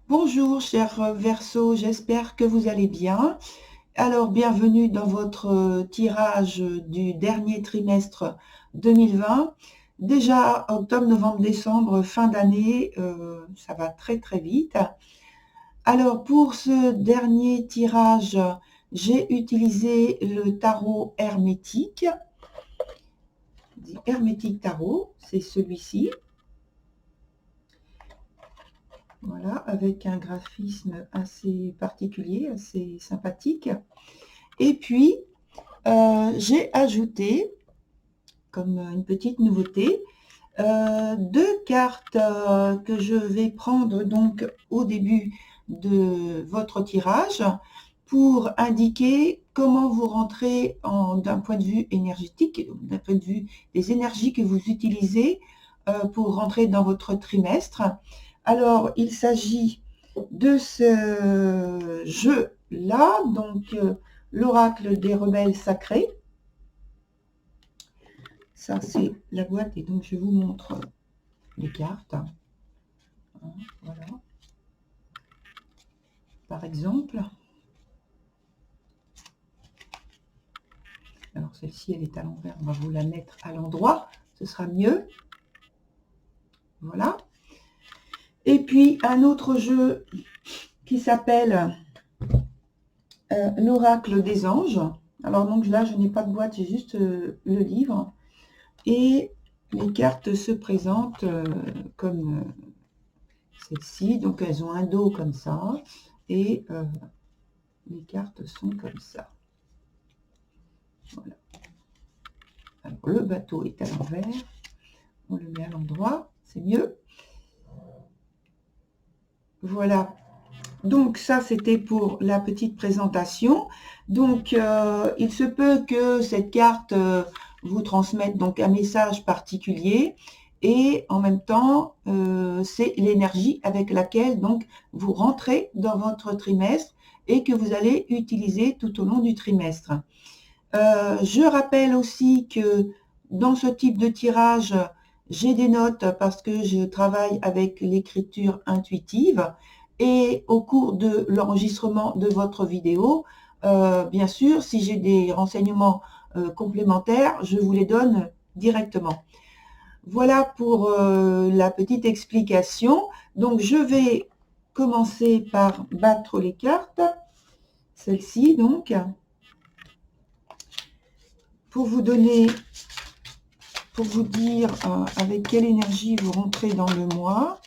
Bonjour chers Verseaux, j'espère que vous allez bien. Alors bienvenue dans votre tirage du dernier trimestre 2020. Déjà octobre, novembre, décembre, fin d'année, ça va très très vite. Alors pour ce dernier tirage, j'ai utilisé le tarot hermétique. Hermétique tarot, c'est celui-ci. Voilà, avec un graphisme assez particulier, assez sympathique. Et puis, j'ai ajouté, comme une petite nouveauté, deux cartes que je vais prendre donc au début de votre tirage pour indiquer comment vous rentrez d'un point de vue énergétique, d'un point de vue des énergies que vous utilisez pour rentrer dans votre trimestre. Alors, il s'agit de ce jeu-là, donc l'oracle des rebelles sacrés. Ça, c'est la boîte et donc je vous montre les cartes. Voilà. Par exemple. Alors, celle-ci, elle est à l'envers. On va vous la mettre à l'endroit. Ce sera mieux. Voilà. Et puis, un autre jeu qui s'appelle l'oracle des anges. Alors, donc là, je n'ai pas de boîte, j'ai juste le livre. Et les cartes se présentent comme celle-ci. Donc, elles ont un dos comme ça. Et les cartes sont comme ça. Voilà. Alors, le bateau est à l'envers. On le met à l'endroit. C'est mieux. Voilà. Donc, ça, c'était pour la petite présentation. Donc, il se peut que cette carte vous transmette donc un message particulier et en même temps, c'est l'énergie avec laquelle donc vous rentrez dans votre trimestre et que vous allez utiliser tout au long du trimestre. Je rappelle aussi que dans ce type de tirage, j'ai des notes parce que je travaille avec l'écriture intuitive. Et au cours de l'enregistrement de votre vidéo, bien sûr, si j'ai des renseignements complémentaires, je vous les donne directement. Voilà pour la petite explication. Donc, je vais commencer par battre les cartes. Celle-ci, donc, pour vous donner, pour vous dire avec quelle énergie vous rentrez dans le mois.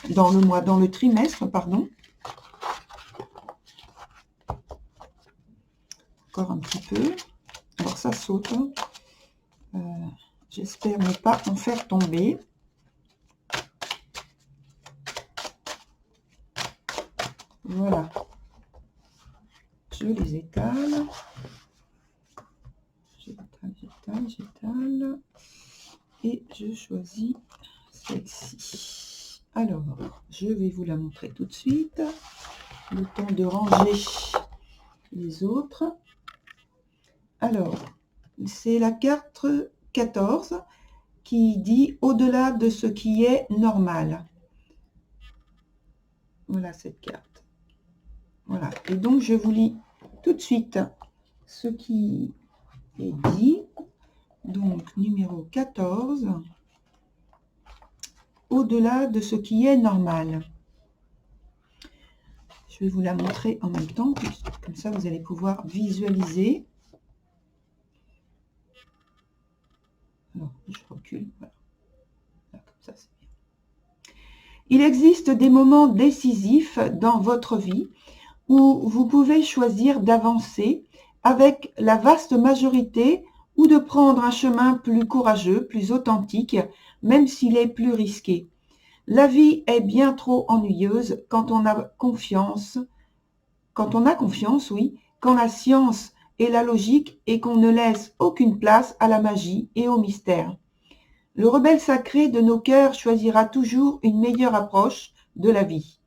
Dans le trimestre, pardon. Encore un petit peu. Alors ça saute. J'espère ne pas en faire tomber. Voilà. Je les étale. J'étale. Et je choisis celle-ci. Alors, je vais vous la montrer tout de suite. Le temps de ranger les autres. Alors, c'est la carte 14 qui dit « Au-delà de ce qui est normal ». Voilà cette carte. Voilà. Et donc, je vous lis tout de suite ce qui est dit. Donc, numéro 14. Au-delà de ce qui est normal. Je vais vous la montrer en même temps, comme ça vous allez pouvoir visualiser. Alors, je recule. Voilà. Là, comme ça, c'est bien. Il existe des moments décisifs dans votre vie où vous pouvez choisir d'avancer avec la vaste majorité ou de prendre un chemin plus courageux, plus authentique, même s'il est plus risqué. La vie est bien trop ennuyeuse quand on a confiance, oui, quand la science et la logique et qu'on ne laisse aucune place à la magie et au mystère. Le rebelle sacré de nos cœurs choisira toujours une meilleure approche de la vie.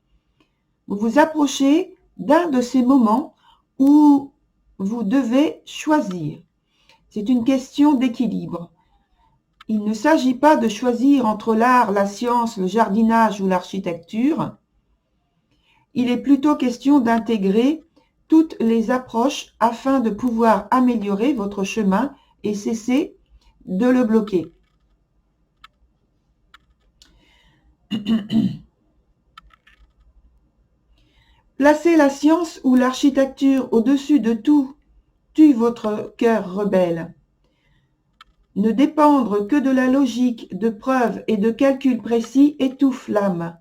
Vous vous approchez d'un de ces moments où vous devez choisir. C'est une question d'équilibre. Il ne s'agit pas de choisir entre l'art, la science, le jardinage ou l'architecture. Il est plutôt question d'intégrer toutes les approches afin de pouvoir améliorer votre chemin et cesser de le bloquer. Placer la science ou l'architecture au-dessus de tout tue votre cœur rebelle. Ne dépendre que de la logique, de preuves et de calculs précis étouffe l'âme.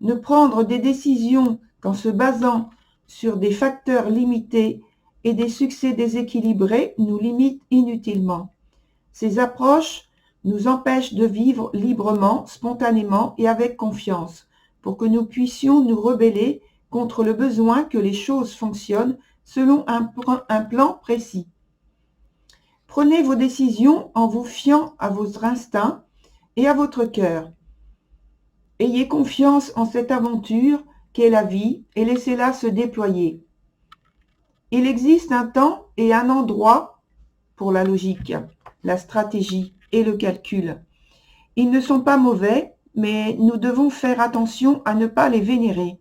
Ne prendre des décisions qu'en se basant sur des facteurs limités et des succès déséquilibrés nous limite inutilement. Ces approches nous empêchent de vivre librement, spontanément et avec confiance, pour que nous puissions nous rebeller contre le besoin que les choses fonctionnent selon un plan précis. Prenez vos décisions en vous fiant à votre instinct et à votre cœur. Ayez confiance en cette aventure qu'est la vie et laissez-la se déployer. Il existe un temps et un endroit pour la logique, la stratégie et le calcul. Ils ne sont pas mauvais, mais nous devons faire attention à ne pas les vénérer.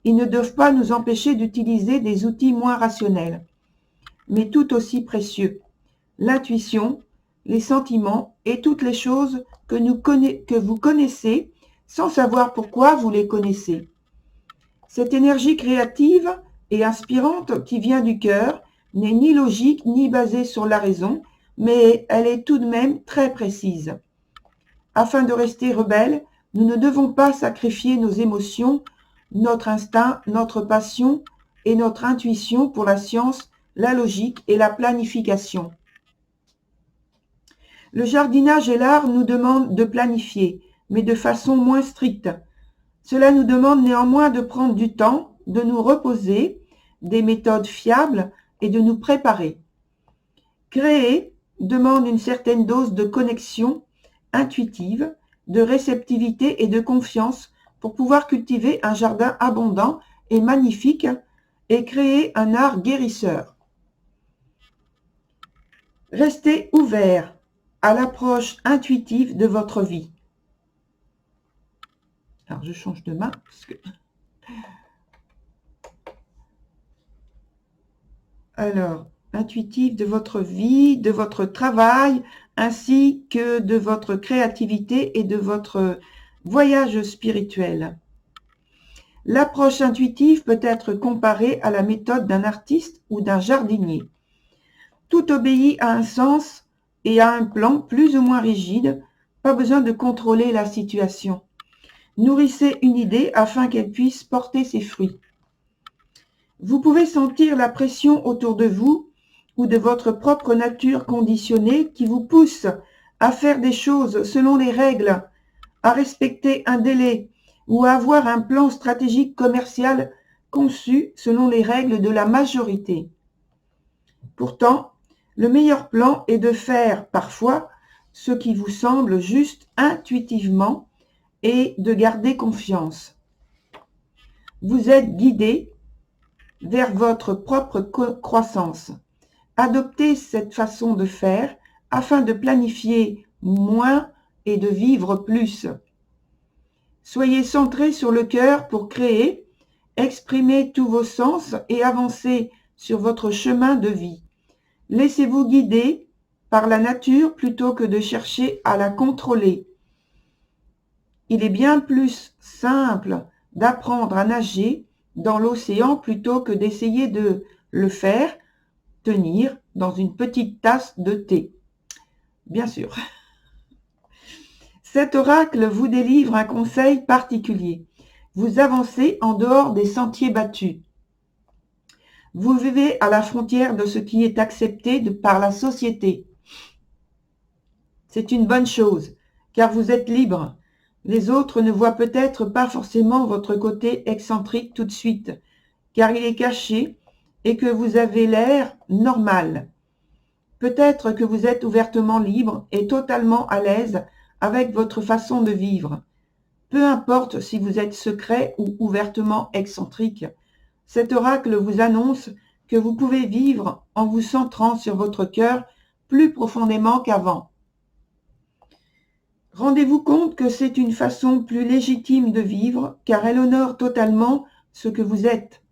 Ils ne doivent pas nous empêcher d'utiliser des outils moins rationnels, mais tout aussi précieux. L'intuition, les sentiments et toutes les choses que vous connaissez sans savoir pourquoi vous les connaissez. Cette énergie créative et inspirante qui vient du cœur n'est ni logique ni basée sur la raison, mais elle est tout de même très précise. Afin de rester rebelle, nous ne devons pas sacrifier nos émotions, notre instinct, notre passion et notre intuition pour la science, la logique et la planification. Le jardinage et l'art nous demandent de planifier, mais de façon moins stricte. Cela nous demande néanmoins de prendre du temps, de nous reposer, des méthodes fiables et de nous préparer. Créer demande une certaine dose de connexion intuitive, de réceptivité et de confiance pour pouvoir cultiver un jardin abondant et magnifique et créer un art guérisseur. Restez ouvert à l'approche intuitive de votre vie. Alors, je change de main parce que... Alors, intuitive de votre vie, de votre travail, ainsi que de votre créativité et de votre voyage spirituel. L'approche intuitive peut être comparée à la méthode d'un artiste ou d'un jardinier. Tout obéit à un sens et à un plan plus ou moins rigide, pas besoin de contrôler la situation. Nourrissez une idée afin qu'elle puisse porter ses fruits. Vous pouvez sentir la pression autour de vous ou de votre propre nature conditionnée qui vous pousse à faire des choses selon les règles, à respecter un délai ou à avoir un plan stratégique commercial conçu selon les règles de la majorité. Pourtant, le meilleur plan est de faire parfois ce qui vous semble juste intuitivement et de garder confiance. Vous êtes guidé vers votre propre croissance. Adoptez cette façon de faire afin de planifier moins et de vivre plus. Soyez centré sur le cœur pour créer, exprimez tous vos sens et avancez sur votre chemin de vie. Laissez-vous guider par la nature plutôt que de chercher à la contrôler. Il est bien plus simple d'apprendre à nager dans l'océan plutôt que d'essayer de le faire tenir dans une petite tasse de thé. Bien sûr. Cet oracle vous délivre un conseil particulier. Vous avancez en dehors des sentiers battus. Vous vivez à la frontière de ce qui est accepté par la société. C'est une bonne chose, car vous êtes libre. Les autres ne voient peut-être pas forcément votre côté excentrique tout de suite, car il est caché et que vous avez l'air normal. Peut-être que vous êtes ouvertement libre et totalement à l'aise avec votre façon de vivre. Peu importe si vous êtes secret ou ouvertement excentrique, cet oracle vous annonce que vous pouvez vivre en vous centrant sur votre cœur plus profondément qu'avant. Rendez-vous compte que c'est une façon plus légitime de vivre, car elle honore totalement ce que vous êtes.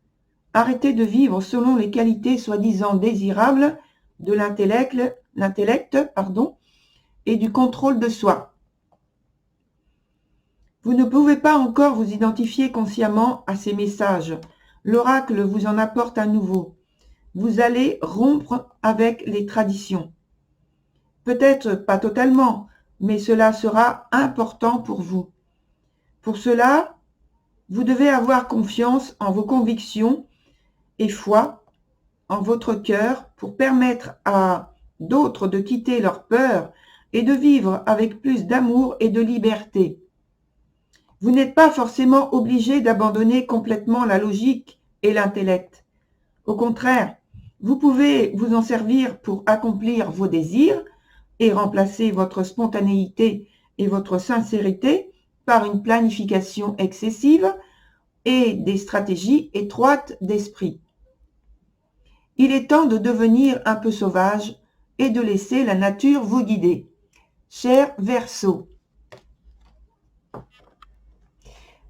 Arrêtez de vivre selon les qualités soi-disant désirables de l'intellect, et du contrôle de soi. Vous ne pouvez pas encore vous identifier consciemment à ces messages. L'oracle vous en apporte un nouveau. Vous allez rompre avec les traditions. Peut-être pas totalement, mais cela sera important pour vous. Pour cela, vous devez avoir confiance en vos convictions et foi en votre cœur pour permettre à d'autres de quitter leur peur et de vivre avec plus d'amour et de liberté. Vous n'êtes pas forcément obligé d'abandonner complètement la logique et l'intellect. Au contraire, vous pouvez vous en servir pour accomplir vos désirs et remplacer votre spontanéité et votre sincérité par une planification excessive et des stratégies étroites d'esprit. Il est temps de devenir un peu sauvage et de laisser la nature vous guider. Cher Verseau,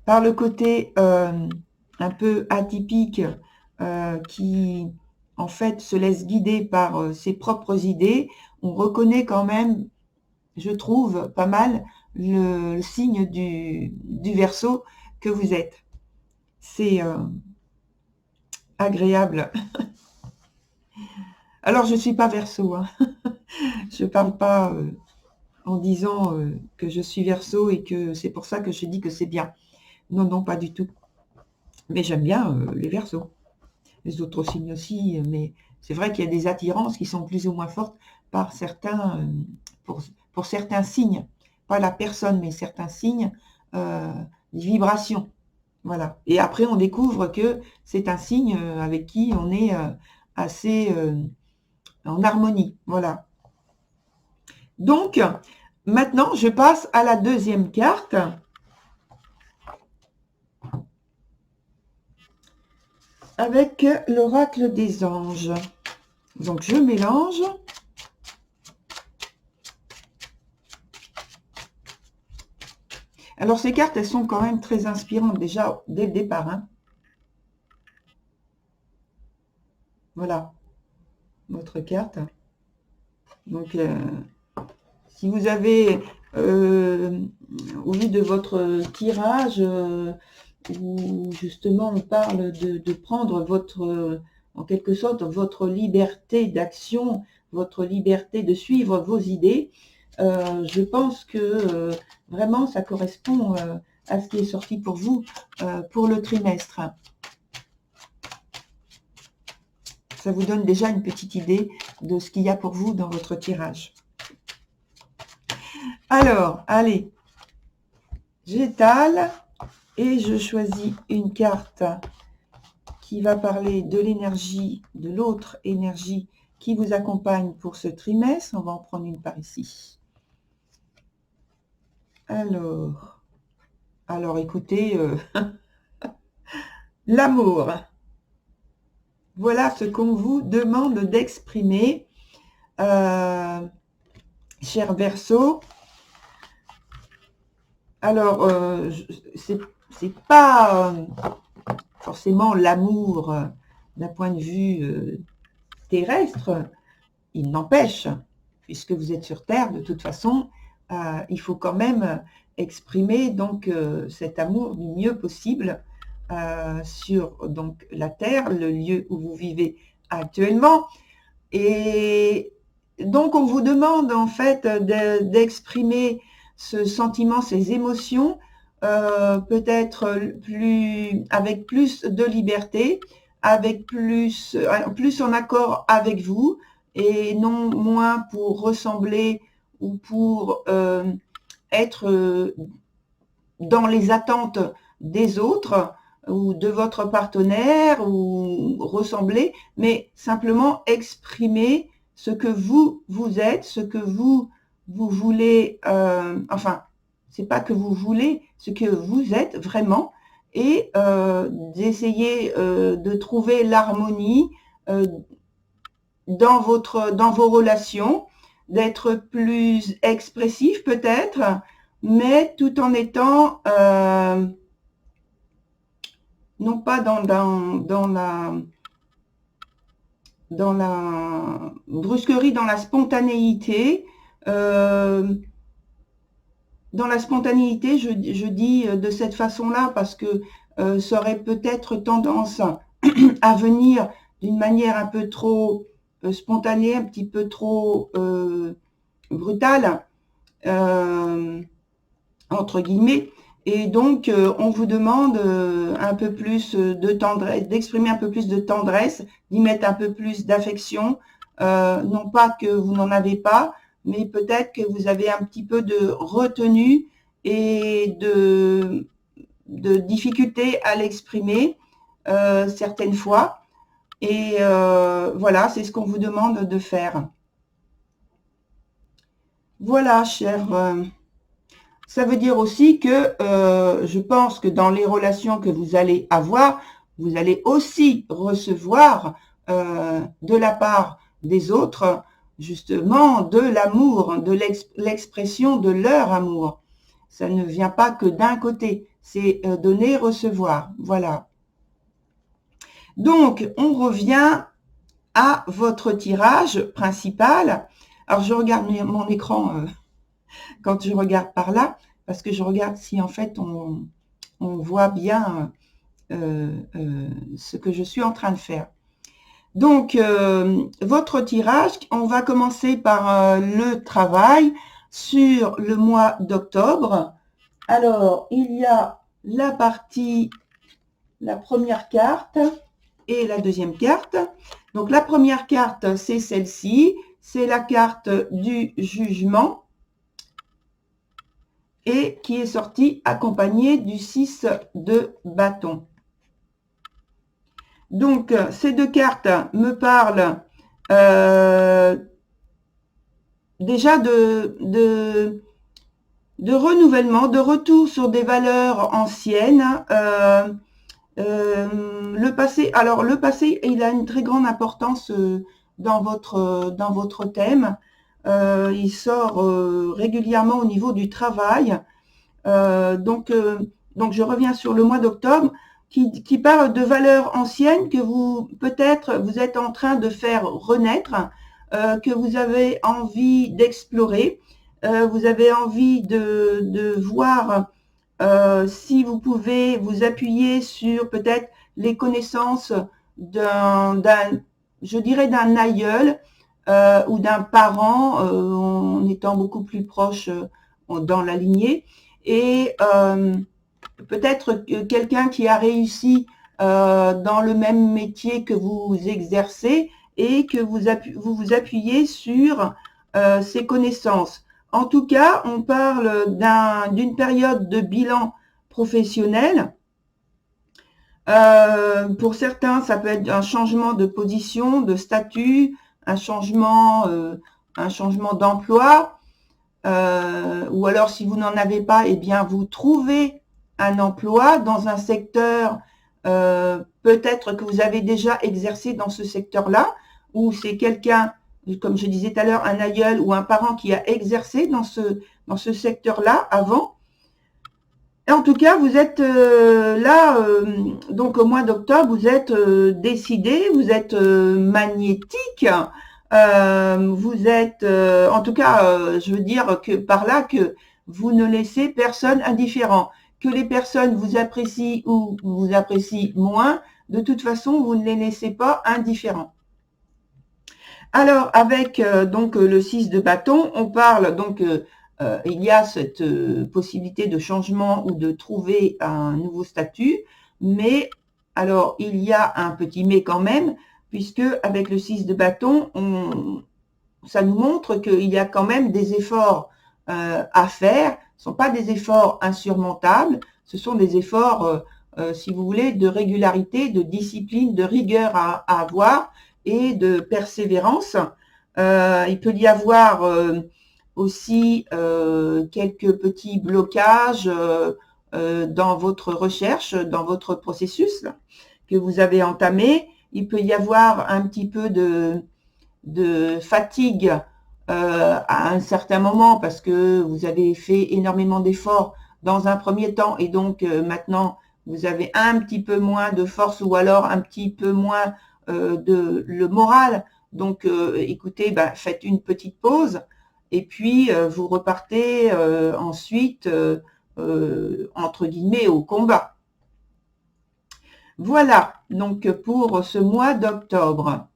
par le côté un peu atypique qui en fait se laisse guider par ses propres idées, on reconnaît quand même, je trouve, pas mal le signe du Verseau que vous êtes. C'est agréable. Alors, je ne suis pas Verseau, hein. Je ne parle pas en disant que je suis Verseau et que c'est pour ça que je dis que c'est bien. Non, non, pas du tout. Mais j'aime bien les Verseaux. Les autres signes aussi, mais c'est vrai qu'il y a des attirances qui sont plus ou moins fortes par certains, pour certains signes. Pas la personne, mais certains signes, des vibrations. Voilà. Et après, on découvre que c'est un signe avec qui on est assez en harmonie. Voilà. Donc, maintenant, je passe à la deuxième carte. Avec l'oracle des anges. Donc, je mélange. Alors, ces cartes, elles sont quand même très inspirantes déjà dès le départ, hein. Voilà, votre carte. Donc, si vous avez, au vu de votre tirage, où justement on parle de prendre votre, en quelque sorte, votre liberté d'action, votre liberté de suivre vos idées, je pense que vraiment ça correspond à ce qui est sorti pour vous pour le trimestre. Ça vous donne déjà une petite idée de ce qu'il y a pour vous dans votre tirage. Alors, allez, j'étale et je choisis une carte qui va parler de l'énergie, de l'autre énergie qui vous accompagne pour ce trimestre. On va en prendre une par ici. Alors écoutez, l'amour. Voilà ce qu'on vous demande d'exprimer, cher Verseau. Alors, c'est pas forcément l'amour d'un point de vue terrestre. Il n'empêche, puisque vous êtes sur Terre, de toute façon, il faut quand même exprimer donc cet amour du mieux possible sur donc la Terre, le lieu où vous vivez actuellement. Et donc on vous demande en fait d'exprimer ce sentiment, ces émotions, peut-être avec plus de liberté, avec plus en accord avec vous et non moins pour ressembler ou pour être dans les attentes des autres ou de votre partenaire ou ressembler, mais simplement exprimer ce que vous êtes, ce que vous voulez, enfin, c'est pas que vous voulez, ce que vous êtes vraiment, et d'essayer de trouver l'harmonie dans vos relations, d'être plus expressif peut-être, mais tout en étant non pas dans la brusquerie, dans la spontanéité. Dans la spontanéité, je dis de cette façon-là parce que ça aurait peut-être tendance à venir d'une manière un peu trop spontanée, un petit peu trop brutale, entre guillemets. Et donc, on vous demande un peu plus de tendresse, d'exprimer un peu plus de tendresse, d'y mettre un peu plus d'affection. Non pas que vous n'en avez pas, mais peut-être que vous avez un petit peu de retenue et de difficulté à l'exprimer certaines fois. Et voilà, c'est ce qu'on vous demande de faire. Voilà, cher. Ça veut dire aussi que je pense que dans les relations que vous allez avoir, vous allez aussi recevoir de la part des autres, justement, de l'amour, de l'expression de leur amour. Ça ne vient pas que d'un côté, c'est donner, recevoir. Voilà. Donc, on revient à votre tirage principal. Alors, je regarde mon écran quand je regarde par là, parce que je regarde si en fait on voit bien ce que je suis en train de faire. Donc, votre tirage, on va commencer par le travail sur le mois d'octobre. Alors, il y a la première carte et la deuxième carte. Donc, la première carte, c'est celle-ci. C'est la carte du jugement et qui est sortie accompagnée du 6 de bâton. Donc, ces deux cartes me parlent déjà de renouvellement, de retour sur des valeurs anciennes. Le passé, alors le passé, il a une très grande importance dans votre thème. Il sort régulièrement au niveau du travail. Donc, je reviens sur le mois d'octobre qui parle de valeurs anciennes que peut-être vous êtes en train de faire renaître, que vous avez envie d'explorer. Vous avez envie de voir si vous pouvez vous appuyer sur peut-être les connaissances je dirais d'un aïeul ou d'un parent, en étant beaucoup plus proche dans la lignée, et peut-être quelqu'un qui a réussi dans le même métier que vous exercez et que vous vous appuyez sur ses connaissances. En tout cas, on parle d'une période de bilan professionnel. Pour certains, ça peut être un changement de position, de statut, un changement d'emploi, ou alors si vous n'en avez pas, eh bien vous trouvez un emploi dans un secteur, peut-être que vous avez déjà exercé dans ce secteur-là, ou c'est quelqu'un, comme je disais tout à l'heure, un aïeul ou un parent qui a exercé dans ce secteur-là avant. Et en tout cas, vous êtes là, donc au mois d'octobre, vous êtes décidé, vous êtes magnétique, vous êtes, en tout cas, je veux dire que par là que vous ne laissez personne indifférent, que les personnes vous apprécient ou vous apprécient moins, de toute façon, vous ne les laissez pas indifférents. Alors, avec donc le 6 de bâton, on parle donc, il y a cette possibilité de changement ou de trouver un nouveau statut, mais Alors, il y a un petit mais quand même, puisque avec le 6 de bâton, ça nous montre qu'il y a quand même des efforts à faire. Ce ne sont pas des efforts insurmontables, ce sont des efforts, si vous voulez, de régularité, de discipline, de rigueur à avoir et de persévérance. Il peut y avoir aussi quelques petits blocages dans votre recherche, dans votre processus là, que vous avez entamé. Il peut y avoir un petit peu de fatigue à un certain moment parce que vous avez fait énormément d'efforts dans un premier temps et donc maintenant vous avez un petit peu moins de force ou alors un petit peu moins de le moral. Donc écoutez, faites une petite pause et puis vous repartez ensuite entre guillemets au combat. Voilà donc pour ce mois d'octobre.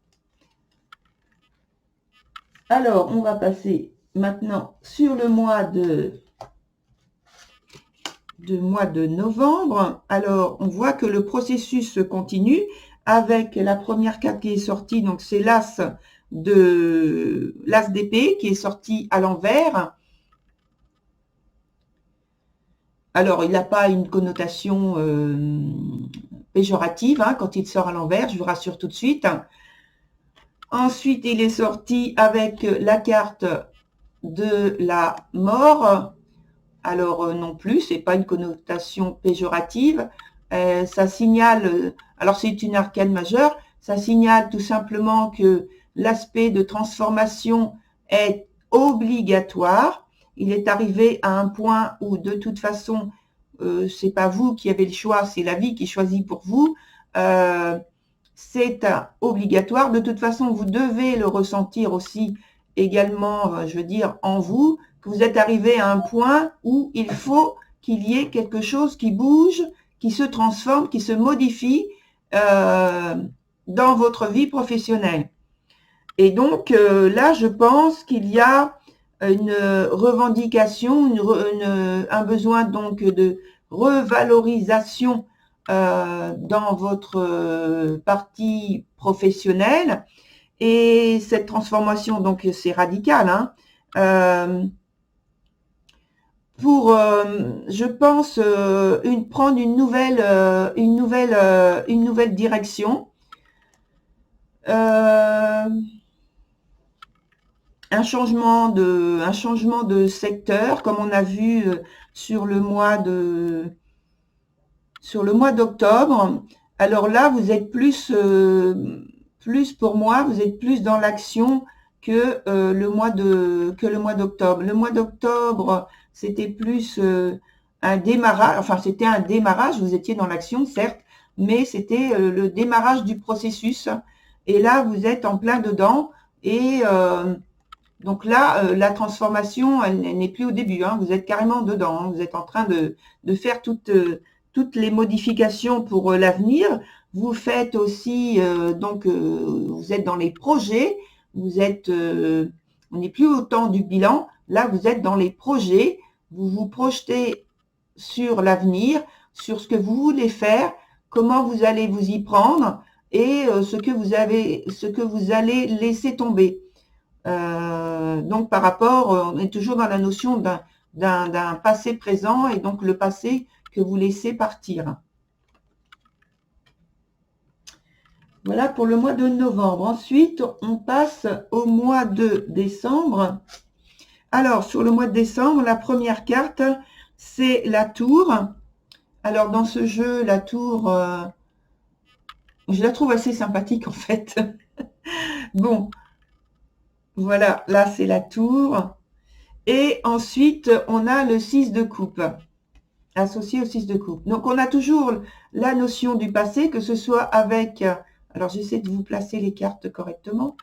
Alors, on va passer maintenant sur le mois de novembre. Alors, on voit que le processus se continue avec la première carte qui est sortie. Donc, c'est l'As d'épée qui est sorti à l'envers. Alors, il n'a pas une connotation péjorative quand il sort à l'envers, je vous rassure tout de suite. Ensuite, il est sorti avec la carte de la mort. Alors non plus, c'est pas une connotation péjorative. Ça signale, alors c'est une arcane majeure, ça signale tout simplement que l'aspect de transformation est obligatoire. Il est arrivé à un point où de toute façon, c'est pas vous qui avez le choix, c'est la vie qui choisit pour vous. C'est obligatoire. De toute façon, vous devez le ressentir aussi également, je veux dire, en vous, que vous êtes arrivé à un point où il faut qu'il y ait quelque chose qui bouge, qui se transforme, qui se modifie dans votre vie professionnelle. Et donc, là, je pense qu'il y a une revendication, un besoin donc de revalorisation dans votre partie professionnelle. Et cette transformation, donc c'est radical, pour, je pense, prendre une nouvelle direction. Un changement de secteur, comme on a vu sur le mois d'octobre. Alors là, vous êtes plus pour moi, vous êtes plus dans l'action que le mois d'octobre. Le mois d'octobre, c'était plus un démarrage, enfin c'était un démarrage, vous étiez dans l'action, certes, mais c'était le démarrage du processus. Et là, vous êtes en plein dedans et donc là, la transformation, elle n'est plus au début, vous êtes carrément dedans, vous êtes en train de faire toutes les modifications pour l'avenir. Vous faites aussi, vous êtes dans les projets, vous êtes, on n'est plus au temps du bilan, là vous êtes dans les projets, vous vous projetez sur l'avenir, sur ce que vous voulez faire, comment vous allez vous y prendre et ce que vous allez laisser tomber. Donc par rapport, on est toujours dans la notion d'un passé présent et donc le passé que vous laissez partir. Voilà pour le mois de novembre. Ensuite, on passe au mois de décembre. Alors, sur le mois de décembre, la première carte, c'est la tour. Alors, dans ce jeu, la tour, je la trouve assez sympathique en fait. Bon, voilà, là c'est la tour. Et ensuite, on a le 6 de coupe, associé au 6 de coupe. Donc, on a toujours la notion du passé, que ce soit avec... Alors, j'essaie de vous placer les cartes correctement.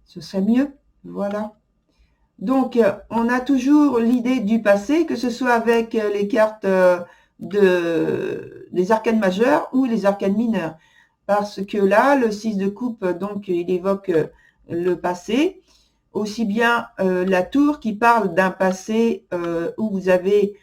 Ce serait mieux. Voilà. Donc, on a toujours l'idée du passé, que ce soit avec les cartes des arcanes majeures ou les arcanes mineures. Parce que là, le 6 de coupe, donc, il évoque le passé. Aussi bien la tour qui parle d'un passé où vous avez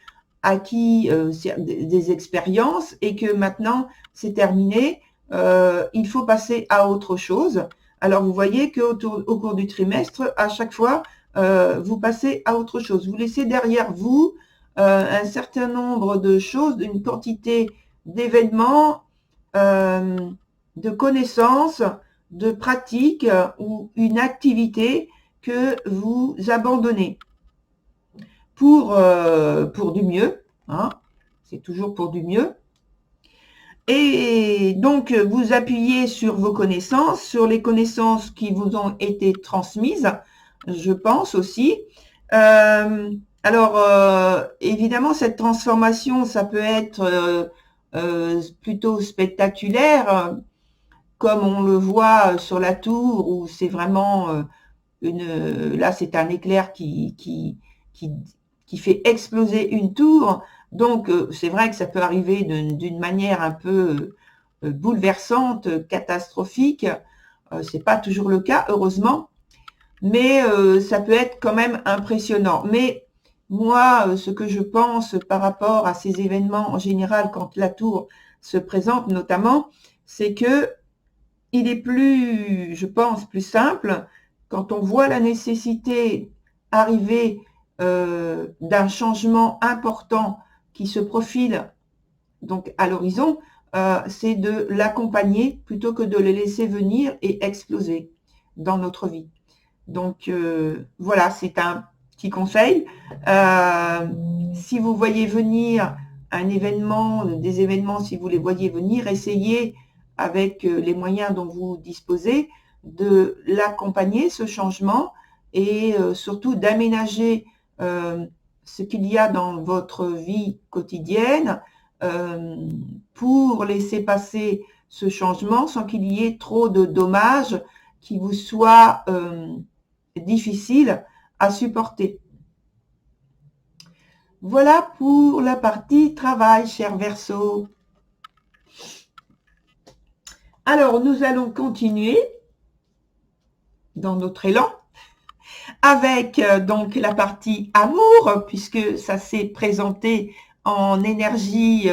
acquis des expériences et que maintenant c'est terminé. il faut passer à autre chose. Alors, vous voyez qu'au cours du trimestre, à chaque fois, vous passez à autre chose. Vous laissez derrière vous un certain nombre de choses, une quantité d'événements, de connaissances, de pratiques ou une activité que vous abandonnez pour du mieux. Hein, c'est toujours pour du mieux. Et donc, vous appuyez sur vos connaissances, sur les connaissances qui vous ont été transmises, je pense aussi. Évidemment, cette transformation, ça peut être plutôt spectaculaire, comme on le voit sur la tour, où c'est vraiment là, c'est un éclair qui fait exploser une tour. Donc, c'est vrai que ça peut arriver d'une manière un peu bouleversante, catastrophique. C'est pas toujours le cas, heureusement, mais ça peut être quand même impressionnant. Mais moi, ce que je pense par rapport à ces événements en général, quand la tour se présente notamment, c'est que il est plus, je pense, plus simple quand on voit la nécessité arriver d'un changement important qui se profile donc à l'horizon, c'est de l'accompagner plutôt que de le laisser venir et exploser dans notre vie. Donc voilà, c'est un petit conseil. Si vous voyez venir un événement, des événements, si vous les voyez venir, essayez avec les moyens dont vous disposez de l'accompagner, ce changement, et surtout d'aménager ce qu'il y a dans votre vie quotidienne pour laisser passer ce changement sans qu'il y ait trop de dommages qui vous soient difficiles à supporter. Voilà pour la partie travail, cher Verseau. Alors, nous allons continuer dans notre élan avec donc la partie amour, puisque ça s'est présenté en énergie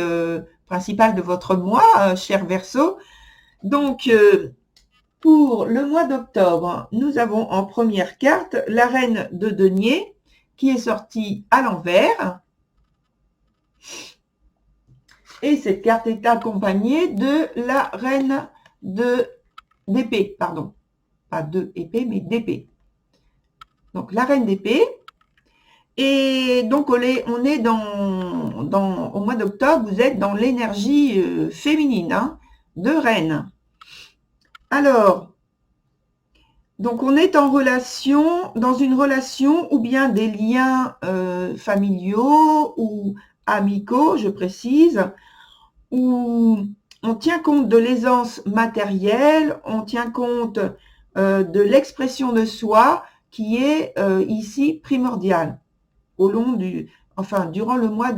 principale de votre mois, cher Verseau. Donc, pour le mois d'octobre, nous avons en première carte la reine de denier qui est sortie à l'envers. Et cette carte est accompagnée de la reine d'épée, pardon. Pas de épée, mais d'épée. Donc, la reine d'épée. Et donc, on est au mois d'octobre, vous êtes dans l'énergie féminine, hein, de reine. Alors, donc on est en relation, dans une relation ou bien des liens familiaux ou amicaux, je précise, où on tient compte de l'aisance matérielle, on tient compte de l'expression de soi qui est ici primordiale au long durant le mois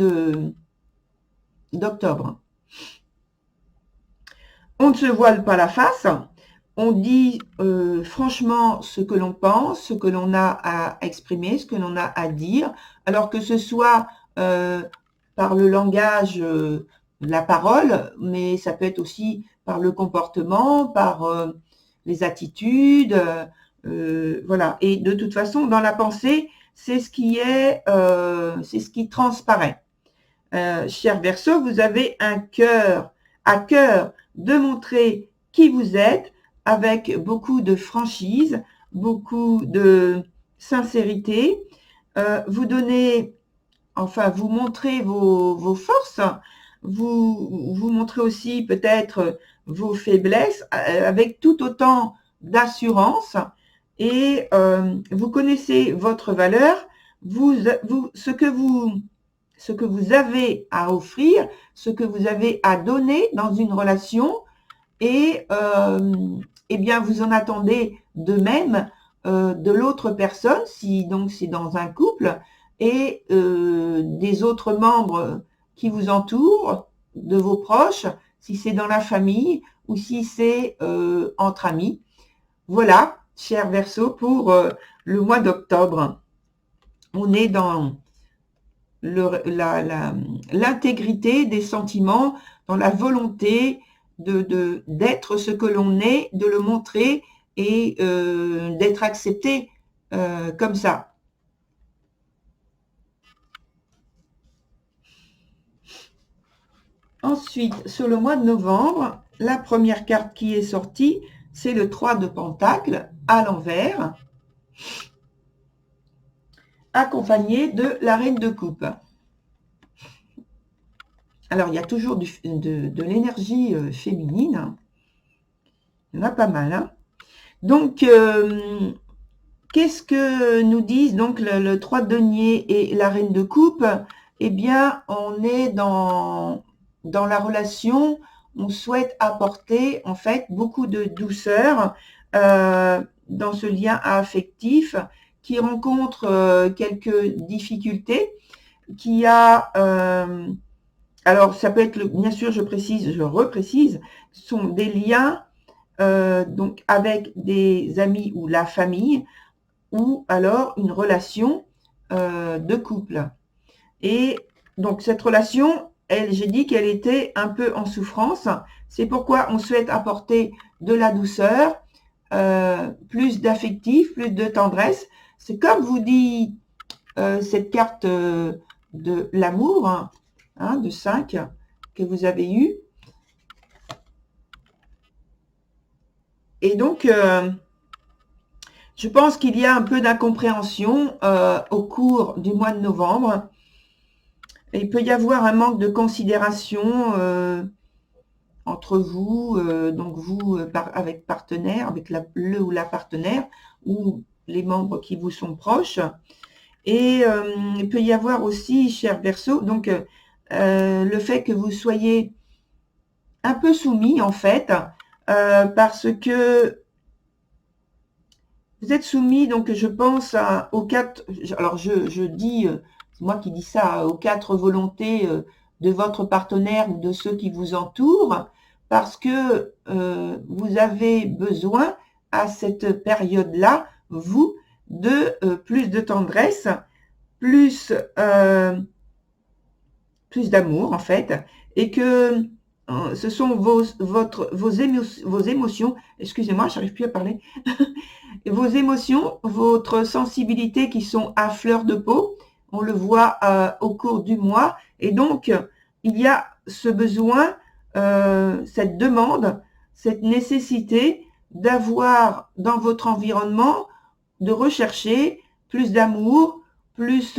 d'octobre. On ne se voile pas la face, on dit franchement ce que l'on pense, ce que l'on a à exprimer, ce que l'on a à dire, alors que ce soit par le langage, la parole, mais ça peut être aussi par le comportement, par les attitudes, voilà. Et de toute façon, dans la pensée, c'est ce qui transparaît. Cher Verseau, vous avez un cœur à cœur de montrer qui vous êtes avec beaucoup de franchise, beaucoup de sincérité. Vous donnez, enfin, vous montrez vos forces, vous montrez aussi peut-être vos faiblesses avec tout autant d'assurance et vous connaissez votre valeur, ce que vous avez à offrir, ce que vous avez à donner dans une relation et eh bien vous en attendez de même de l'autre personne, si donc c'est dans un couple, et des autres membres qui vous entourent, de vos proches, si c'est dans la famille ou si c'est entre amis. Voilà, cher Verseau, pour le mois d'octobre. On est dans l'intégrité des sentiments, dans la volonté d'être ce que l'on est, de le montrer et d'être accepté comme ça. Ensuite, sur le mois de novembre, la première carte qui est sortie, c'est le 3 de Pentacle à l'envers, accompagné de la Reine de Coupe. Alors, il y a toujours de l'énergie féminine. Il y en a pas mal. Hein. Donc, qu'est-ce que nous disent donc le 3 de denier et la Reine de Coupe? Eh bien, on est dans la relation, on souhaite apporter en fait beaucoup de douceur dans ce lien affectif qui rencontre quelques difficultés, qui a... alors, ça peut être, bien sûr, je reprécise, ce sont des liens donc avec des amis ou la famille, ou alors une relation de couple. Et donc, cette relation, j'ai dit qu'elle était un peu en souffrance. C'est pourquoi on souhaite apporter de la douceur, plus d'affectif, plus de tendresse. C'est comme vous dit cette carte de l'amour, hein, de 5 que vous avez eu. Et donc, je pense qu'il y a un peu d'incompréhension au cours du mois de novembre. Il peut y avoir un manque de considération entre vous, donc vous avec partenaire, avec le ou la partenaire, ou les membres qui vous sont proches. Et il peut y avoir aussi, cher Verseau, donc le fait que vous soyez un peu soumis en fait, parce que vous êtes soumis, donc je pense aux 4, alors je dis, c'est moi qui dis ça, aux 4 volontés de votre partenaire ou de ceux qui vous entourent, parce que vous avez besoin à cette période-là, vous, de plus de tendresse, plus d'amour en fait, et que ce sont vos émotions, excusez-moi, j'arrive plus à parler, vos émotions, votre sensibilité qui sont à fleur de peau, on le voit au cours du mois, et donc il y a ce besoin, cette demande, cette nécessité d'avoir dans votre environnement, de rechercher plus d'amour, plus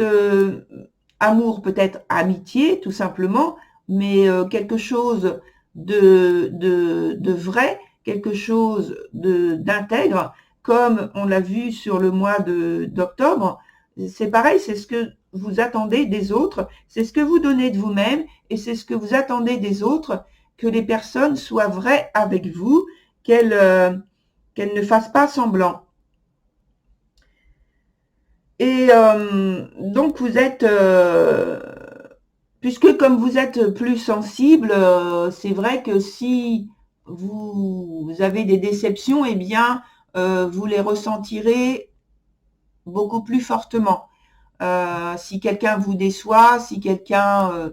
amour, peut-être amitié tout simplement, mais quelque chose de vrai, quelque chose d'intègre, comme on l'a vu sur le mois d'octobre. C'est pareil, c'est ce que vous attendez des autres, c'est ce que vous donnez de vous-même, et c'est ce que vous attendez des autres, que les personnes soient vraies avec vous, qu'elles ne fassent pas semblant. Et donc vous êtes, puisque comme vous êtes plus sensible, c'est vrai que si vous avez des déceptions, eh bien vous les ressentirez beaucoup plus fortement. Si quelqu'un vous déçoit, si quelqu'un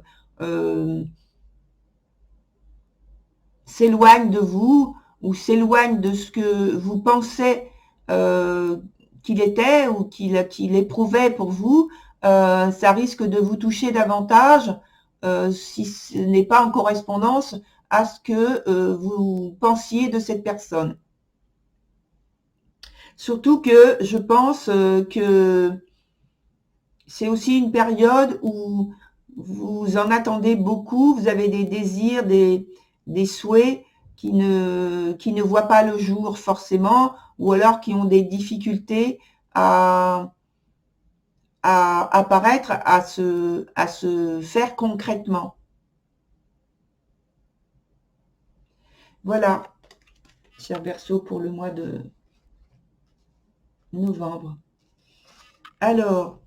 s'éloigne de vous ou s'éloigne de ce que vous pensez qu'il était ou qu'il éprouvait pour vous, ça risque de vous toucher davantage si ce n'est pas en correspondance à ce que vous pensiez de cette personne. Surtout que je pense que c'est aussi une période où vous en attendez beaucoup, vous avez des désirs, des souhaits qui ne voient pas le jour forcément, ou alors qui ont des difficultés à apparaître, à se faire concrètement. Voilà, cher Verseau, pour le mois de novembre. Alors,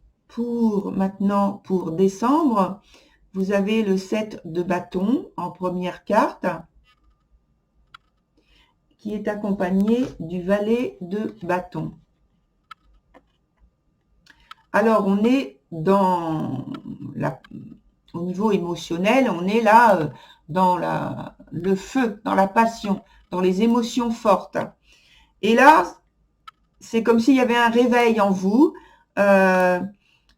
maintenant, pour décembre, vous avez le 7 de bâton en première carte, qui est accompagné du valet de bâton. Alors, on est dans au niveau émotionnel, on est là dans le feu, dans la passion, dans les émotions fortes. Et là, c'est comme s'il y avait un réveil en vous,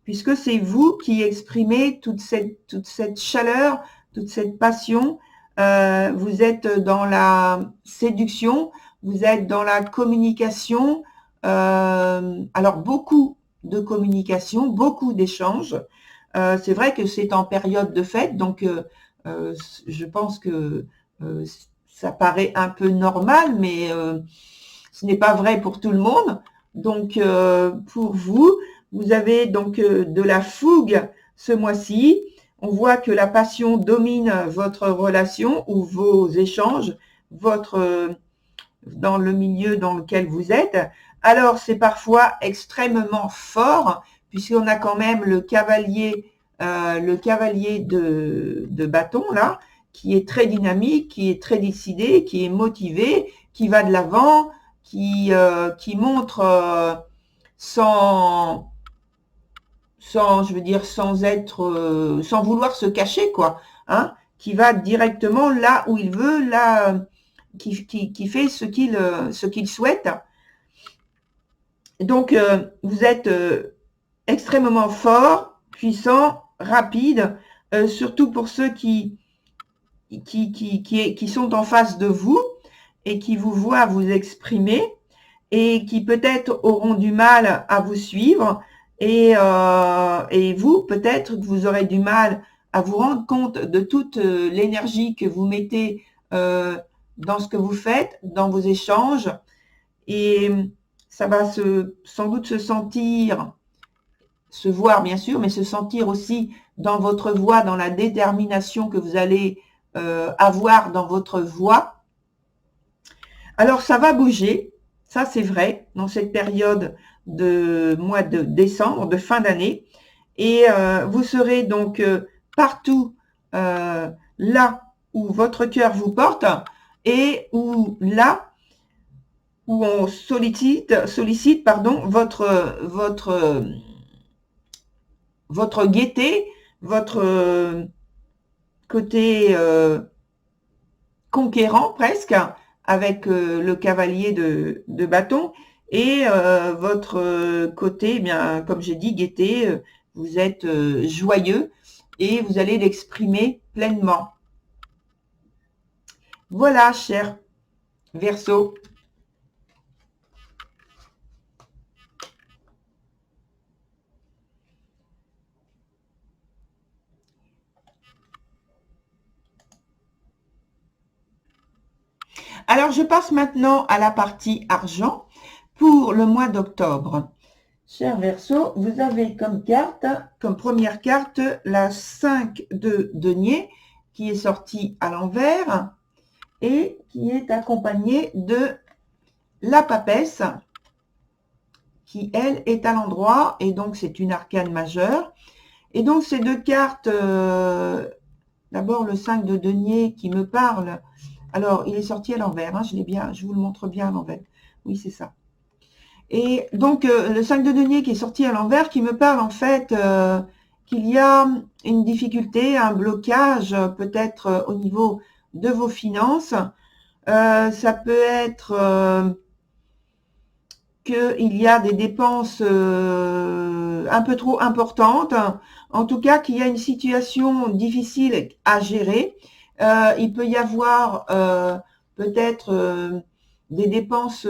puisque c'est vous qui exprimez toute cette chaleur, toute cette passion. Vous êtes dans la séduction, vous êtes dans la communication. Alors, beaucoup de communication, beaucoup d'échanges. C'est vrai que c'est en période de fête, donc je pense que ça paraît un peu normal, mais ce n'est pas vrai pour tout le monde. Donc, pour vous, vous avez donc de la fougue ce mois-ci. On voit que la passion domine votre relation ou vos échanges, dans le milieu dans lequel vous êtes. Alors, c'est parfois extrêmement fort, puisqu'on a quand même le cavalier de bâton, là, qui est très dynamique, qui est très décidé, qui est motivé, qui va de l'avant, qui montre je veux dire, sans vouloir se cacher, quoi, hein, qui va directement là où il veut, là, qui fait ce qu'il souhaite. Donc, vous êtes extrêmement fort, puissant, rapide, surtout pour ceux qui sont en face de vous et qui vous voient vous exprimer et qui peut-être auront du mal à vous suivre et vous, peut-être que vous aurez du mal à vous rendre compte de toute l'énergie que vous mettez dans ce que vous faites, dans vos échanges, et ça va sans doute se voir bien sûr, mais se sentir aussi dans votre voix, dans la détermination que vous allez avoir dans votre voix. Alors ça va bouger, ça c'est vrai, dans cette période de mois de décembre, de fin d'année, et vous serez donc partout là où votre cœur vous porte et où là où on sollicite votre gaieté, votre côté conquérant presque, avec le cavalier de bâton, et votre côté, eh bien, comme j'ai dit, gaieté, vous êtes joyeux et vous allez l'exprimer pleinement. Voilà, cher Verseau. Alors, je passe maintenant à la partie argent pour le mois d'octobre. Cher Verseau, vous avez comme première carte, la 5 de denier qui est sortie à l'envers et qui est accompagnée de la papesse qui, elle, est à l'endroit, et donc c'est une arcane majeure. Et donc ces deux cartes, d'abord le 5 de denier qui me parle. Alors, il est sorti à l'envers, hein, je vous le montre bien à l'envers. Oui, c'est ça. Et donc, le 5 de denier qui est sorti à l'envers, qui me parle en fait qu'il y a une difficulté, un blocage peut-être au niveau de vos finances. Ça peut être qu'il y a des dépenses un peu trop importantes. En tout cas, qu'il y a une situation difficile à gérer. Il peut y avoir peut-être des dépenses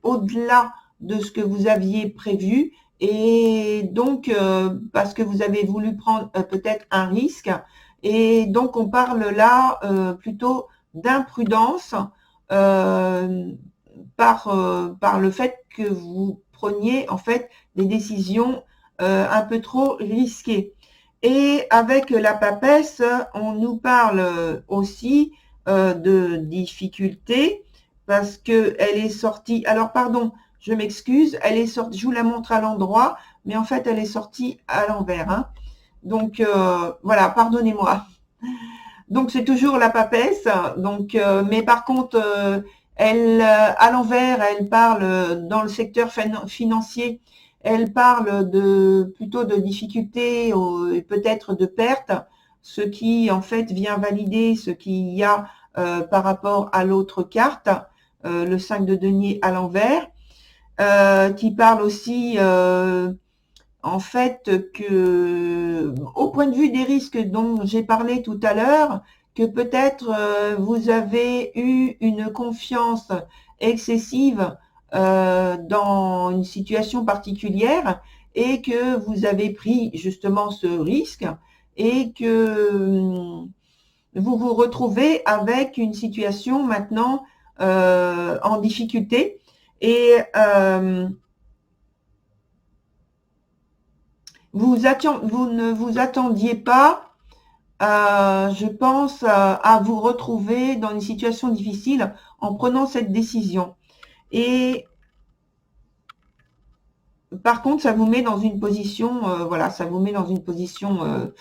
au-delà de ce que vous aviez prévu, et donc parce que vous avez voulu prendre peut-être un risque, et donc on parle là plutôt d'imprudence par le fait que vous preniez en fait des décisions un peu trop risquées. Et avec la papesse, on nous parle aussi de difficultés, parce qu'elle est sortie, alors pardon, je m'excuse, elle est sortie, je vous la montre à l'endroit, mais en fait elle est sortie à l'envers, hein. Donc voilà, pardonnez-moi. Donc c'est toujours la papesse, donc, mais par contre, elle, à l'envers, elle parle dans le secteur financier, elle parle plutôt de difficultés et peut-être de pertes. ce qui en fait vient valider ce qu'il y a par rapport à l'autre carte, le 5 de denier à l'envers, qui parle aussi en fait que, au point de vue des risques dont j'ai parlé tout à l'heure, que peut-être vous avez eu une confiance excessive dans une situation particulière et que vous avez pris justement ce risque et que vous vous retrouvez avec une situation maintenant en difficulté et vous ne vous attendiez pas, je pense, à vous retrouver dans une situation difficile en prenant cette décision. Et par contre, ça vous met dans une position, voilà, ça vous met dans une position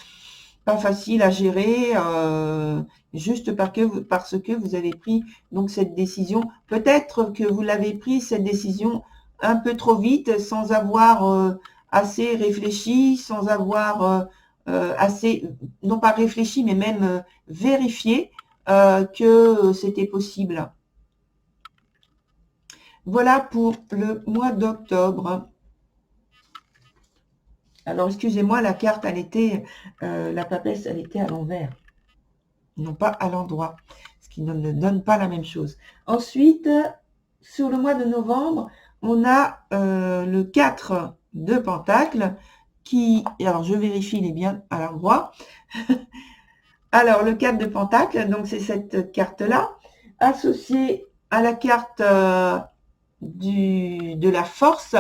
pas facile à gérer, juste parce que vous avez pris donc cette décision. Peut-être que vous l'avez pris cette décision un peu trop vite, sans avoir assez réfléchi, sans avoir assez, non pas réfléchi, mais même vérifié que c'était possible. Voilà pour le mois d'octobre. Alors, excusez-moi, la carte, elle était, la papesse, elle était à l'envers, non pas à l'endroit, ce qui ne donne pas la même chose. Ensuite, sur le mois de novembre, on a le 4 de Pentacles qui, alors je vérifie, il est bien à l'endroit. Alors, le 4 de Pentacles, donc c'est cette carte-là, associée à la carte de la force.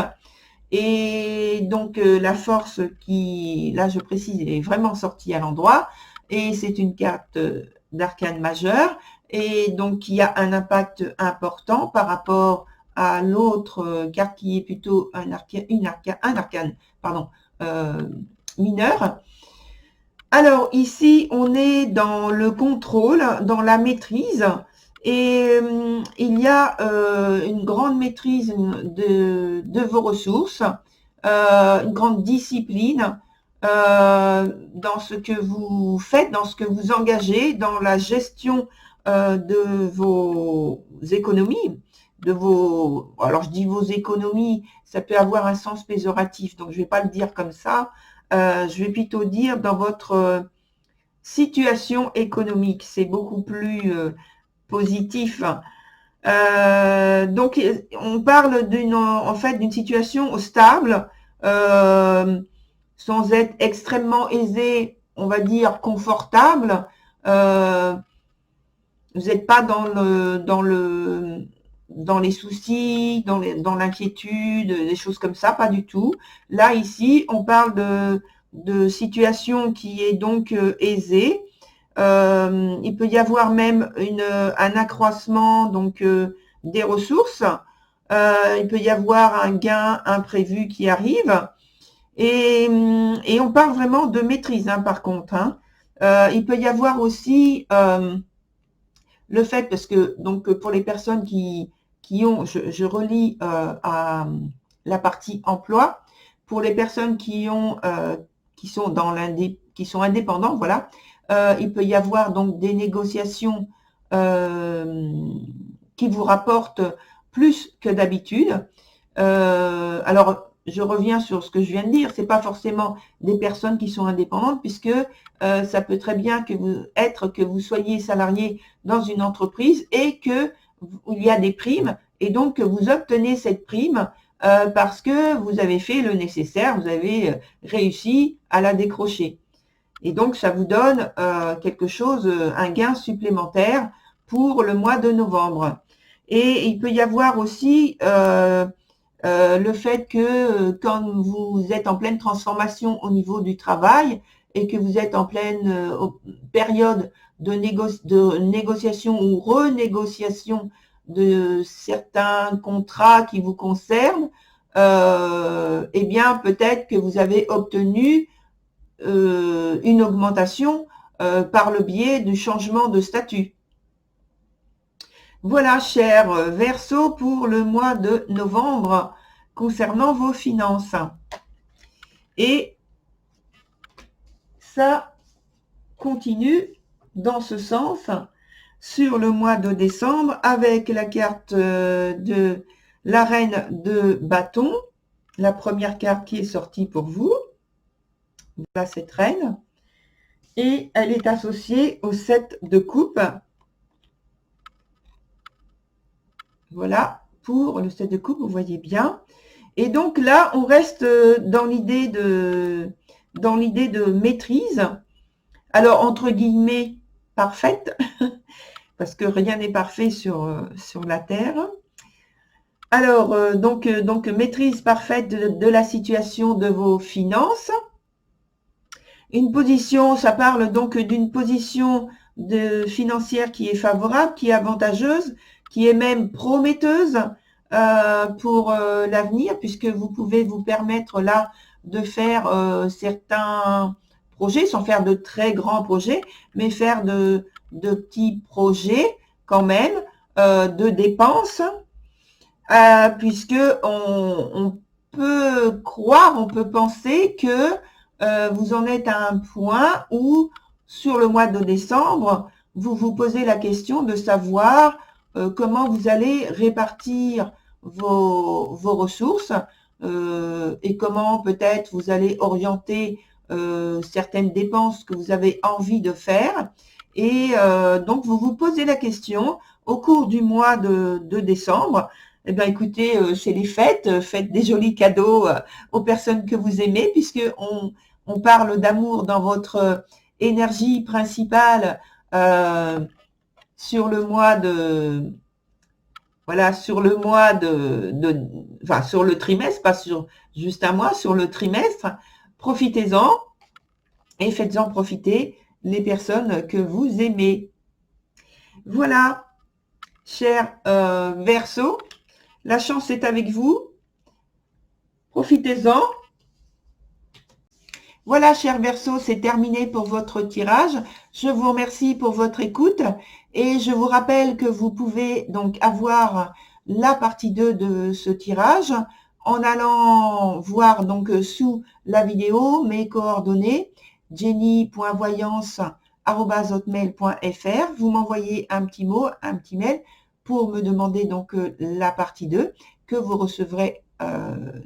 Et donc, la force qui, là je précise, est vraiment sortie à l'endroit. Et c'est une carte d'arcane majeur. Et donc, il y a un impact important par rapport à l'autre carte qui est plutôt un arcane mineur. Alors, ici, on est dans le contrôle, dans la maîtrise. Et il y a une grande maîtrise de vos ressources, une grande discipline dans ce que vous faites, dans ce que vous engagez, dans la gestion de vos économies, alors je dis vos économies, ça peut avoir un sens péjoratif, donc je ne vais pas le dire comme ça, je vais plutôt dire dans votre situation économique, c'est beaucoup plus positif. Donc, on parle en fait d'une situation stable, sans être extrêmement aisé, on va dire confortable. Vous n'êtes pas dans les soucis, dans l'inquiétude, des choses comme ça, pas du tout. Là, ici, on parle de situation qui est donc aisée. Il peut y avoir même un accroissement donc des ressources. Il peut y avoir un gain imprévu qui arrive. Et on parle vraiment de maîtrise, hein, par contre. Hein. Il peut y avoir aussi le fait, parce que donc pour les personnes qui ont, je relis à la partie emploi, pour les personnes qui sont qui sont indépendants, voilà, il peut y avoir donc des négociations qui vous rapportent plus que d'habitude. Alors, je reviens sur ce que je viens de dire, c'est pas forcément des personnes qui sont indépendantes, puisque ça peut très bien être que vous soyez salarié dans une entreprise et que il y a des primes, et donc que vous obtenez cette prime parce que vous avez fait le nécessaire, vous avez réussi à la décrocher. Et donc, ça vous donne quelque chose, un gain supplémentaire pour le mois de novembre. Et il peut y avoir aussi le fait que quand vous êtes en pleine transformation au niveau du travail et que vous êtes en pleine période de négociation ou renégociation de certains contrats qui vous concernent, eh bien peut-être que vous avez obtenu une augmentation par le biais du changement de statut. Voilà, cher Verseau, pour le mois de novembre concernant vos finances. Et ça continue dans ce sens sur le mois de décembre avec la carte de la reine de bâton, la première carte qui est sortie pour vous. Voilà cette reine. Et elle est associée au 7 de coupe. Voilà, pour le 7 de coupe, vous voyez bien. Et donc là, on reste dans l'idée de maîtrise. Alors, entre guillemets, parfaite, parce que rien n'est parfait sur la Terre. Alors, donc maîtrise parfaite de la situation de vos finances. Une position, ça parle donc d'une position financière qui est favorable, qui est avantageuse, qui est même prometteuse pour l'avenir, puisque vous pouvez vous permettre là de faire certains projets, sans faire de très grands projets, mais faire de petits projets quand même, de dépenses, puisque on peut croire, on peut penser que vous en êtes à un point où, sur le mois de décembre, vous vous posez la question de savoir comment vous allez répartir vos ressources et comment peut-être vous allez orienter certaines dépenses que vous avez envie de faire. Et donc, vous vous posez la question au cours du mois de décembre. Eh bien, écoutez, c'est les fêtes, faites des jolis cadeaux aux personnes que vous aimez, puisque on parle d'amour dans votre énergie principale sur le mois de, voilà, sur le mois enfin, sur le trimestre, pas sur juste un mois, sur le trimestre. Profitez-en et faites-en profiter les personnes que vous aimez. Voilà, chers Verseaux, la chance est avec vous. Profitez-en. Voilà, chers Verseaux, c'est terminé pour votre tirage. Je vous remercie pour votre écoute et je vous rappelle que vous pouvez donc avoir la partie 2 de ce tirage en allant voir donc sous la vidéo mes coordonnées jenny.voyance@hotmail.fr. Vous m'envoyez un petit mot, un petit mail pour me demander donc la partie 2 que vous recevrez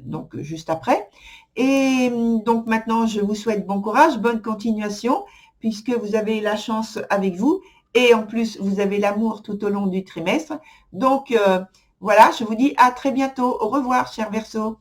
donc juste après. Et donc maintenant, je vous souhaite bon courage, bonne continuation, puisque vous avez la chance avec vous et en plus, vous avez l'amour tout au long du trimestre. Donc voilà, je vous dis à très bientôt. Au revoir, chers Verseaux.